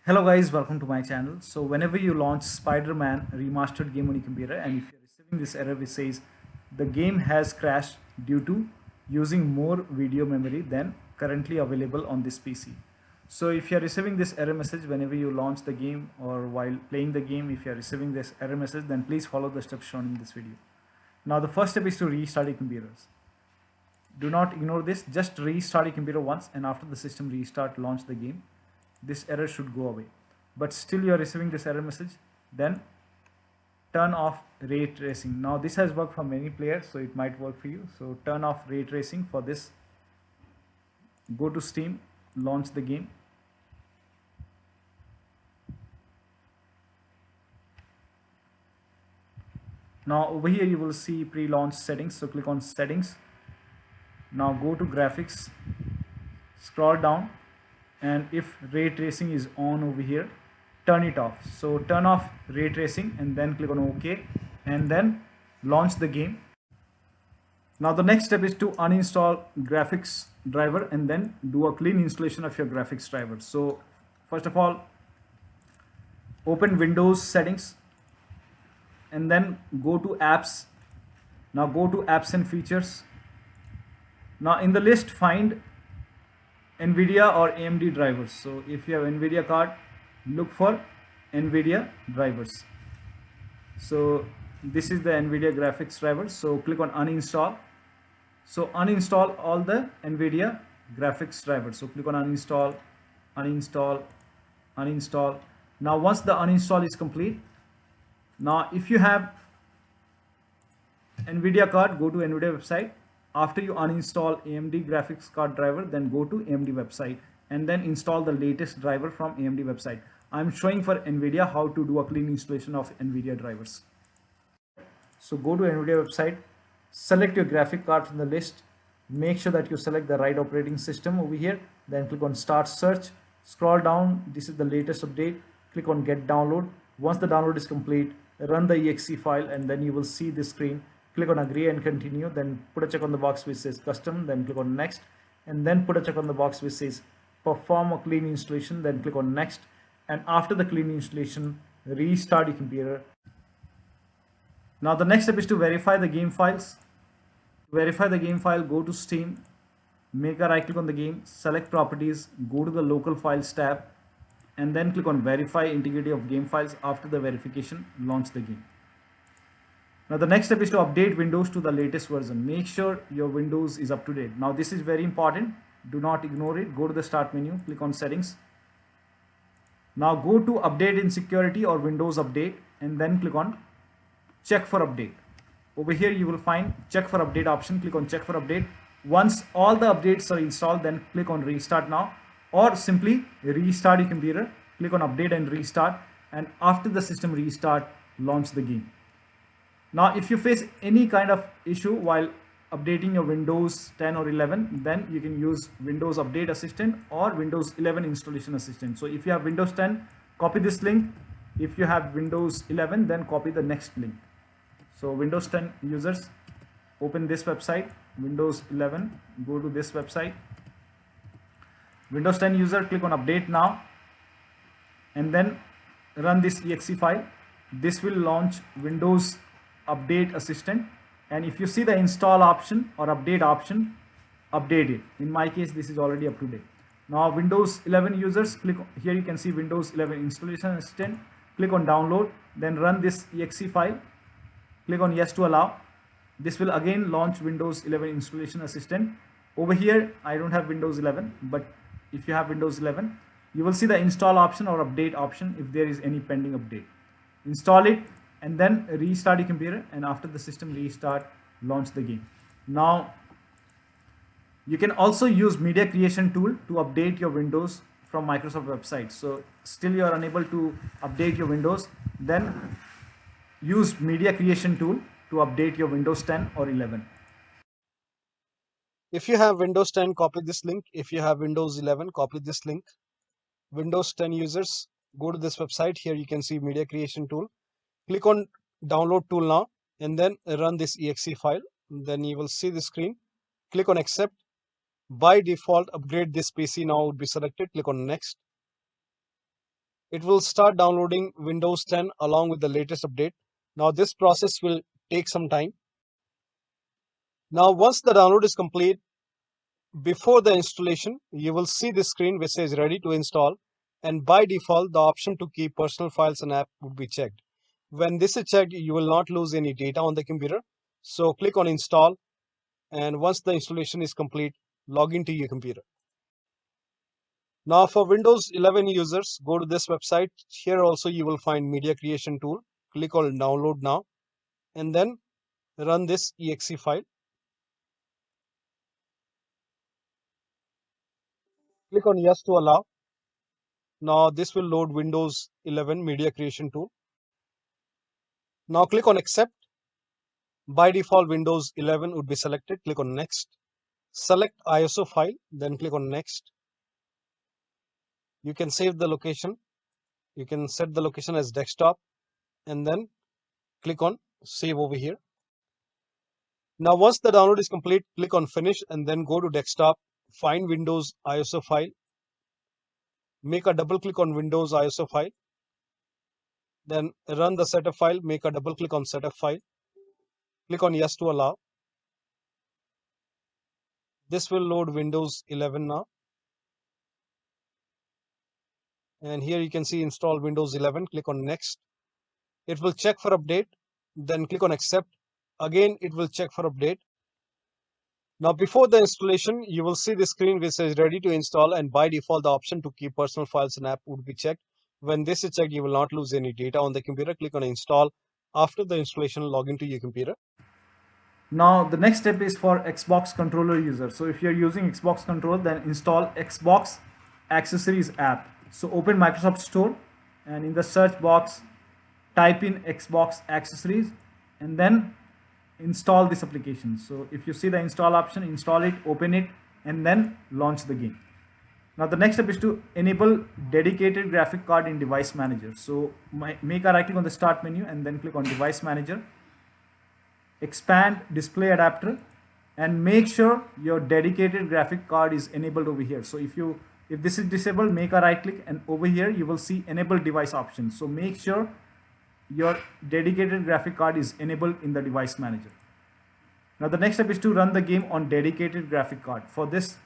Hello guys, welcome to my channel. So whenever you launch Spider-Man remastered game on your computer and if you're receiving this error which says the game has crashed due to using more video memory than currently available on this PC. So if you're receiving this error message whenever you launch the game or while playing the game, if you're receiving this error message, then please follow the steps shown in this video. Now the first step is to restart your computers. Do not ignore this, just restart your computer once and after the system restart, launch the game. This error should go away. But still you are receiving this error message, then turn off ray tracing. Now this has worked for many players, so it might work for you. So turn off ray tracing for this. Go to Steam, launch the game. Now over here you will see pre-launch settings, so click on settings. Now go to graphics, scroll down, and if ray tracing is on over here, turn it off. So turn off ray tracing and then click on OK and then launch the game. Now the next step is to uninstall graphics driver and then do a clean installation of your graphics driver. So first of all, open Windows settings and then go to apps. Now go to apps and features. Now in the list find NVIDIA or AMD drivers. So if you have NVIDIA card, look for NVIDIA drivers. So this is the NVIDIA graphics driver. So click on uninstall. So uninstall all the NVIDIA graphics drivers. So click on uninstall, uninstall, uninstall. Now once the uninstall is complete, now if you have NVIDIA card, go to NVIDIA website. After you uninstall AMD graphics card driver, then go to AMD website and then install the latest driver from AMD website. I'm showing for NVIDIA how to do a clean installation of NVIDIA drivers. So go to NVIDIA website, select your graphic card from the list, make sure that you select the right operating system over here, then click on start search, scroll down, this is the latest update, click on get download. Once the download is complete, run the exe file and then you will see this screen. Click on agree and continue, then put a check on the box which says custom, then click on next, and then put a check on the box which says perform a clean installation, then click on next, and after the clean installation, restart your computer. Now the next step is to verify the game files. To verify the game file, go to Steam, make a right click on the game, select properties, go to the local files tab, and then click on verify integrity of game files. After the verification, launch the game. Now the next step is to update Windows to the latest version. Make sure your Windows is up to date. Now this is very important. Do not ignore it. Go to the start menu, click on settings. Now go to update in security or Windows update and then click on check for update. Over here you will find check for update option. Click on check for update. Once all the updates are installed, then click on restart now or simply restart your computer. Click on update and restart, and after the system restart, launch the game. Now if you face any kind of issue while updating your Windows 10 or 11, then you can use Windows Update Assistant or Windows 11 Installation Assistant. So if you have Windows 10, copy this link. If you have Windows 11, then copy the next link. So Windows 10 users, open this website. Windows 11, go to this website. Windows 10 user, click on update now and then run this exe file. This will launch Windows Update Assistant, and if you see the install option or update option, update it. In my case, this is already up to date. Now Windows 11 users, click here, you can see Windows 11 Installation Assistant. Click on download, then run this exe file. Click on yes to allow. This will again launch Windows 11 Installation Assistant. Over here I don't have Windows 11, but if you have Windows 11, you will see the install option or update option if there is any pending update. Install it and then restart your computer, and after the system restart, launch the game. Now you can also use media creation tool to update your Windows from Microsoft website. So still you are unable to update your Windows, then use media creation tool to update your Windows 10 or 11. If you have Windows 10, copy this link. If you have Windows 11, copy this link. Windows 10 users, go to this website. Here you can see media creation tool. Click on download tool now and then run this exe file. Then you will see the screen. Click on accept. By default, upgrade this PC now would be selected. Click on next. it will start downloading Windows 10 along with the latest update. Now this process will take some time. Now once the download is complete, before the installation, you will see this screen which says ready to install, and by default the option to keep personal files and app would be checked. When this is checked, you will not lose any data on the computer. So click on install, and once the installation is complete, log into your computer. Now for Windows 11 users, go to this website. Here also you will find media creation tool. Click on download now and then run this exe file. Click on yes to allow. Now this will load Windows 11 media creation tool. Now click on accept. By default Windows 11 would be selected. Click on next. Select ISO file, then click on next. You can save the location. You can set the location as desktop and then click on save over here. Now once the download is complete, click on finish and then go to desktop, find Windows ISO file, make a double click on Windows ISO file, then run the setup file, make a double click on setup file, click on yes to allow. This will load Windows 11 now. And here you can see install Windows 11, click on next. It will check for update, then click on accept. Again, it will check for update. Now before the installation, you will see the screen which says ready to install, and by default the option to keep personal files and app would be checked. When this is checked, you will not lose any data on the computer. Click on install. After the installation, log into your computer. Now the next step is for Xbox controller user. So if you're using Xbox controller, then install Xbox accessories app. So open Microsoft Store and in the search box type in Xbox accessories and then install this application. So if you see the install option, install it, open it, and then launch the game. Now the next step is to enable dedicated graphic card in device manager. So make a right click on the start menu and then click on device manager, expand display adapter, and make sure your dedicated graphic card is enabled over here. So if this is disabled, make a right click and over here you will see enable device option. So make sure your dedicated graphic card is enabled in the device manager. Now the next step is to run the game on dedicated graphic card. For this,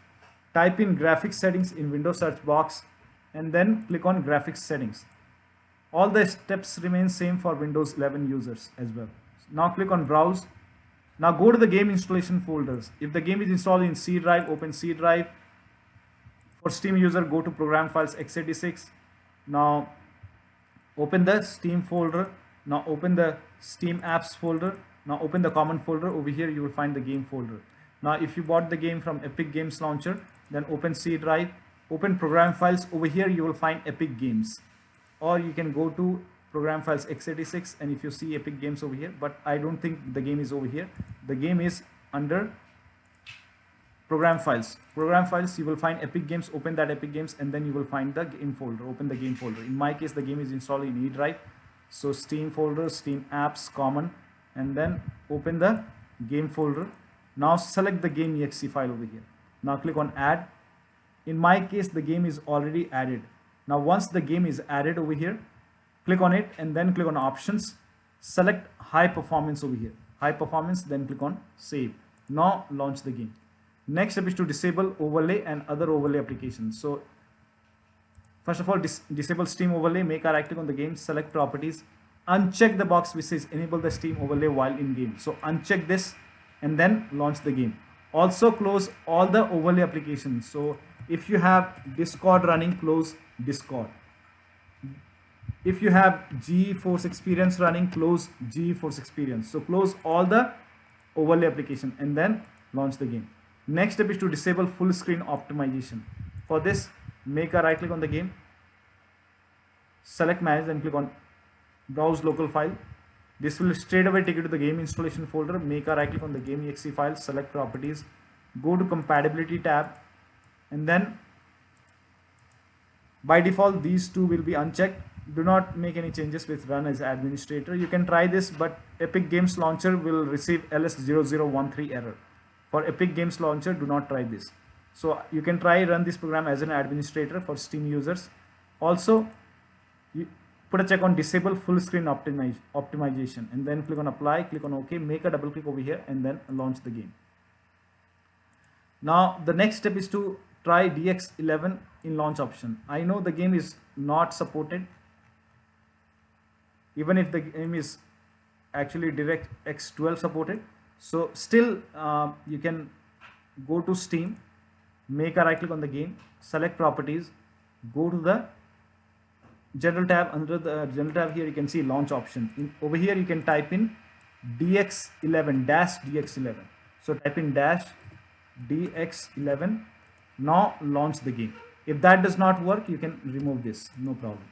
type in graphics settings in Windows search box and then click on graphics settings. All the steps remain same for Windows 11 users as well. Now click on browse. Now go to the game installation folders. If the game is installed in C drive, open C drive. For Steam user, go to program files x86. Now open the Steam folder. Now open the Steam apps folder. Now open the common folder. Over here you will find the game folder. Now if you bought the game from Epic Games Launcher, then open C drive, open program files. Over here you will find Epic Games, or you can go to program files x86 and if you see Epic Games over here, but I don't think the game is over here. The game is under program files. Program files, you will find Epic Games. Open that Epic Games and then you will find the game folder. Open the game folder. In my case, the game is installed in E drive. So Steam folder, Steam apps, common, and then open the game folder. Now select the game exe file over here. Now click on add. In my case, the game is already added. Now once the game is added over here, click on it and then click on options. Select high performance over here. High performance, then click on save. Now launch the game. Next step is to disable overlay and other overlay applications. So first of all, disable Steam overlay. Make a right click on the game, select properties, uncheck the box which says enable the Steam overlay while in game. So uncheck this and then launch the game. Also close all the overlay applications. So if you have Discord running, close Discord. If you have GeForce Experience running, close GeForce Experience. So close all the overlay application and then launch the game. Next step is to disable full screen optimization. For this, make a right click on the game, select manage and click on browse local file. This will straight away take you to the game installation folder. Make a right click on the game exe file, select properties, go to compatibility tab, and then by default these two will be unchecked. Do not make any changes with run as administrator. You can try this, but Epic Games Launcher will receive LS0013 error. For Epic Games Launcher, do not try this. So you can try run this program as an administrator for Steam users. Also, you put a check on disable full screen optimization, and then click on apply, click on OK, make a double click over here, and then launch the game. Now the next step is to try DX11 in launch option. I know the game is not supported, even if the game is actually DirectX 12 supported. So still you can go to Steam, make a right click on the game, select properties, go to the general tab. Under the general tab here you can see launch option. Over here you can type in DX11 DX11. So type in DX11. Now launch the game. If that does not work, you can remove this, no problem.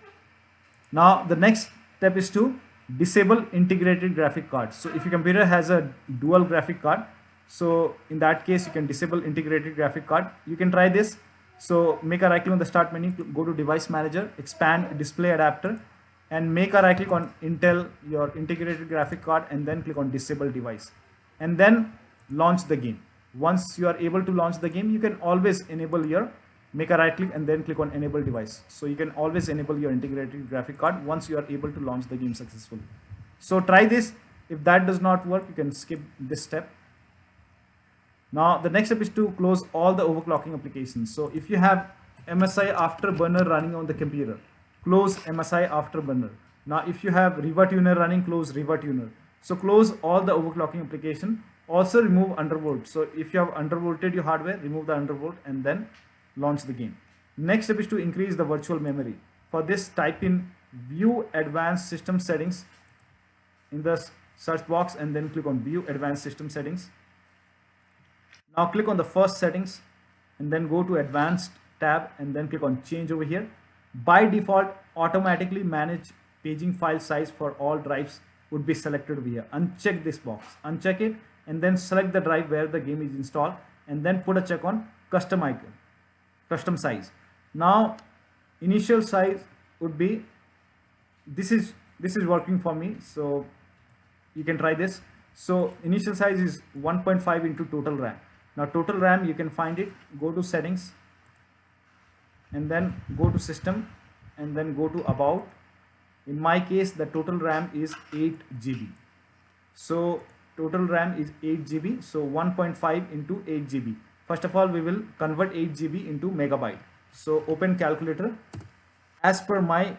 Now the next step is to disable integrated graphic card. So if your computer has a dual graphic card, so in that case you can disable integrated graphic card. You can try this. So make a right click on the start menu, go to device manager, expand display adapter, and make a right click on Intel, your integrated graphic card, and then click on disable device, and then launch the game. Once you are able to launch the game, you can always enable your, make a right click and then click on enable device. So you can always enable your integrated graphic card once you are able to launch the game successfully. So try this. If that does not work, you can skip this step. Now the next step is to close all the overclocking applications. So if you have MSI Afterburner running on the computer, close MSI Afterburner. Now if you have RivaTuner running, close RivaTuner. So close all the overclocking application. Also remove undervolt. So if you have undervolted your hardware, remove the undervolt and then launch the game. Next step is to increase the virtual memory. For this, type in view advanced system settings in the search box and then click on view advanced system settings. Now click on the first settings and then go to advanced tab and then click on change over here. By default, automatically manage paging file size for all drives would be selected over here. Uncheck this box, uncheck it, and then select the drive where the game is installed and then put a check on custom icon, custom size. Now initial size would be, this is working for me, so you can try this. So initial size is 1.5 into total RAM. Now total RAM, you can find it, go to settings and then go to system and then go to about. In my case, the total RAM is 8 GB. So total RAM is 8 GB. So 1.5 into 8 GB. First of all, we will convert 8 GB into megabyte. So open calculator. As per my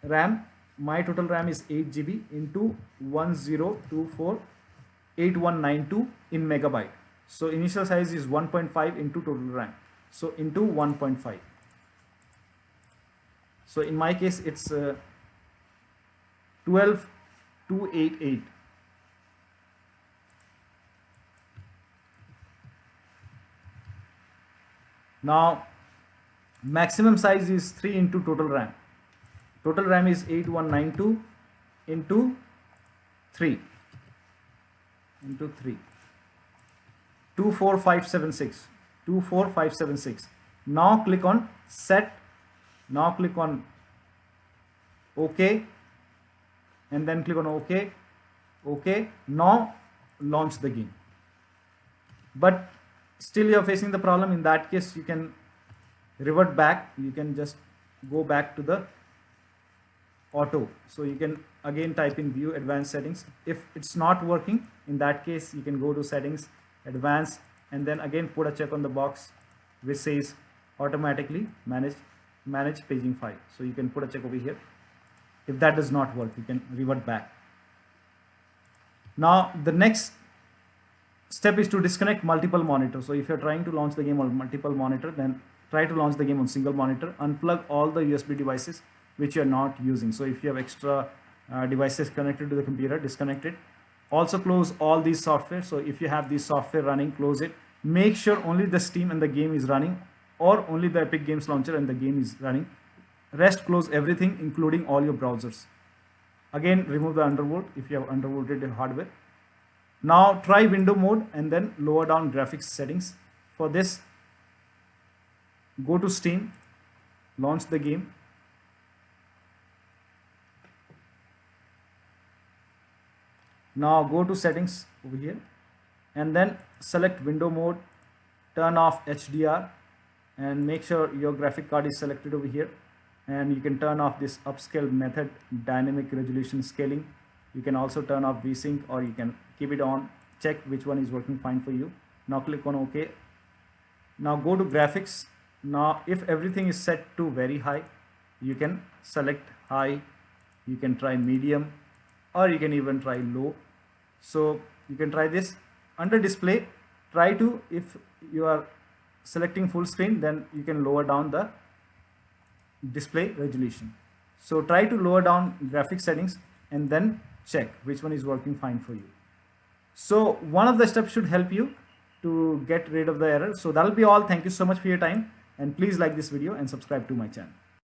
RAM, my total RAM is 8 GB into 10248192 in megabyte. So initial size is 1.5 into total RAM. So into 1.5. So in my case, it's 12288. Now maximum size is 3 into total RAM. Total RAM is 8192 into 3 into 3. 24576. 24576. Now click on set. Now click on OK and then click on OK. OK. Now launch the game. But still you are facing the problem. In that case, you can revert back. You can just go back to the auto. So you can again type in view advanced settings. If it's not working, in that case you can go to settings, advanced, and then again put a check on the box which says automatically manage paging file. So you can put a check over here. If that does not work, you can revert back. Now the next step is to disconnect multiple monitors. So if you're trying to launch the game on multiple monitor, then try to launch the game on single monitor. Unplug all the USB devices which you're not using. So if you have extra devices connected to the computer, disconnect it. Also close all these software. So if you have this software running, close it. Make sure only the Steam and the game is running, or only the Epic Games Launcher and the game is running. Rest, close everything, including all your browsers. Again, remove the undervolt if you have undervolted hardware. Now try window mode and then lower down graphics settings. For this, go to Steam, launch the game. Now go to settings over here and then select window mode, turn off HDR and make sure your graphic card is selected over here. and you can turn off this upscale method, dynamic resolution scaling. You can also turn off VSync, or you can keep it on, check which one is working fine for you. Now click on OK. Now go to graphics. Now if everything is set to very high, you can select high, you can try medium, or you can even try low. So you can try this. Under display, try to, if you are selecting full screen, then you can lower down the display resolution. So try to lower down graphic settings and then check which one is working fine for you. So one of the steps should help you to get rid of the error. So that'll be all. Thank you so much for your time, and please like this video and subscribe to my channel.